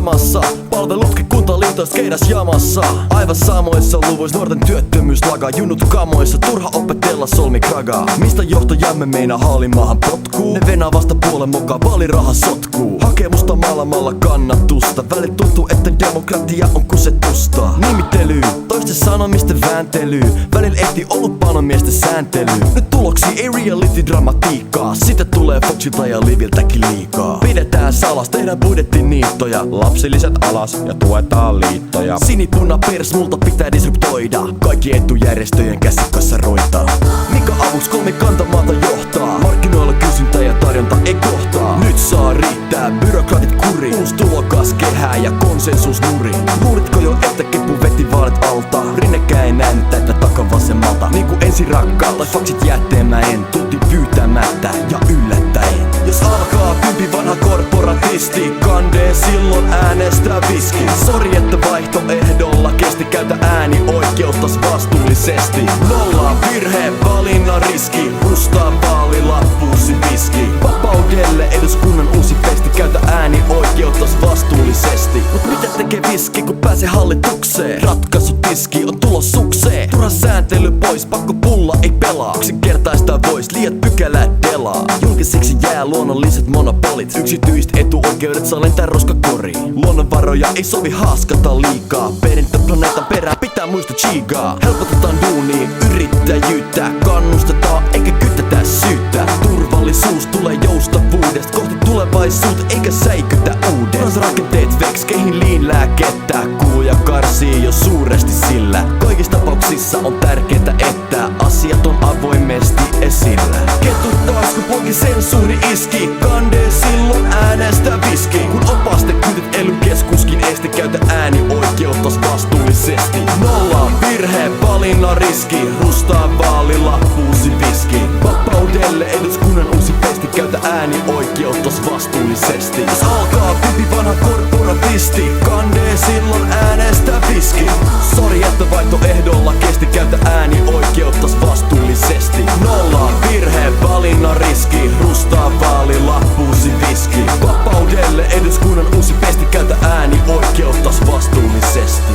samassa. Palvelutkin kuntaliitoista keidas jamassa. Aivan samoissa luvuissa nuorten työttömyys lagaa. Junut kamoissa, turha opetella solmi kragaa. Mistä johtajamme meinaa haalimaahan potkuu? Ne venää vasta puolen mukaan, vaaliraha sotkuu. Hakemusta maailmalla kannatusta. Välit tuntuu, että demokratia on kusetusta. Nimittely, toisten sanomisten vääntely. Välillä ehti ollut panomiesten sääntely. Nyt tuloksi ei reality-dramatiikkaa. Sitten tulee Foxilta ja Liviltäkin liikaa. Pidetään salas, tehdään budjettiniittoja. Lapsilisät alas ja tuetaan liittoja. Sinipuna pers, multa pitää disruptoida. Kaikki etujärjestöjen käsikassaroita. Mikä avuks kolmikantamaata johtaa? Markkinoilla kysyntä ja tarjonta ei kohtaa. Nyt saa riittää, byrokraatit kuri. Uusi tulokas kehää ja konsensus nuri. Luulitko jo, että kepu veti vaalit alta? Rinnekään ei nähnyt tätä takavasemmalta. Niinku ensi rakkaat tai faksit jätteemäen. Tultiin pyytämättä ja yllättäen. Jos alkaa tympi vanha korporatisti, kandee silloin äänestää viski. Sori, että vaihtoehdolla kesti, käytä äänioikeuttas vastuullisesti. Nollaa virhe, valinnan riski, rustaa vaalilappuusi viski. Vapaudelle eduskunnan uusi pesti, käytä äänioikeuttas vastuullisesti. Mut mitä tekee viski, kun pääsee hallitukseen? Ratkaisu tiski on tulos sukseen. Turha sääntely pois, pakko pulla ei pelaa. Yksinkertaista vois, liiat pykälät delaa. Julkisiksi jää luonnolliset monopolit. Yksityiset etuoikeudet saa lentää roskakoriin. Luonnonvaroja ei sovi haaskata liikaa. Perintöplaneetan perään pitää muistaa chigaa. Helpotetaan duunia, yrittäjyyttä. Kannustetaan eikä kyttätä syyttä. Turvallisuus tulee joustavuudesta kohti tulevaisuutta eikä säikytä uudesta. Rakenteet veks, keihin liin lääkettä. Kuluja karsii jo suuresti sillä. Kaikissa tapauksissa on tärkeää, että asiat on avoimesti esillä. Ketut taas kun poikin sensuuri iski. Kandee silloin äänestä viski. Kun opastekytit ely-keskuskin esti, käytä äänioikeuttas vastuullisesti. Nolla virhe, valinnan riski, rustaa vaalilappuusi viski. Vapaudelle eduskunnan uusi pesti, käytä äänioikeuttas vastuullisesti. Jos alkaa pipi vanha korporatisti, kandee silloin äänestä viski. Sori, että vaihtoehdolla kesti, käytä äänioikeuttas vastuullisesti. Nolla virhe, valinnan riski, rustaa vaalilappuusi viski. Vapaudelle eduskunnan uusi pesti, käytä äänioikeuttas vastuullisesti.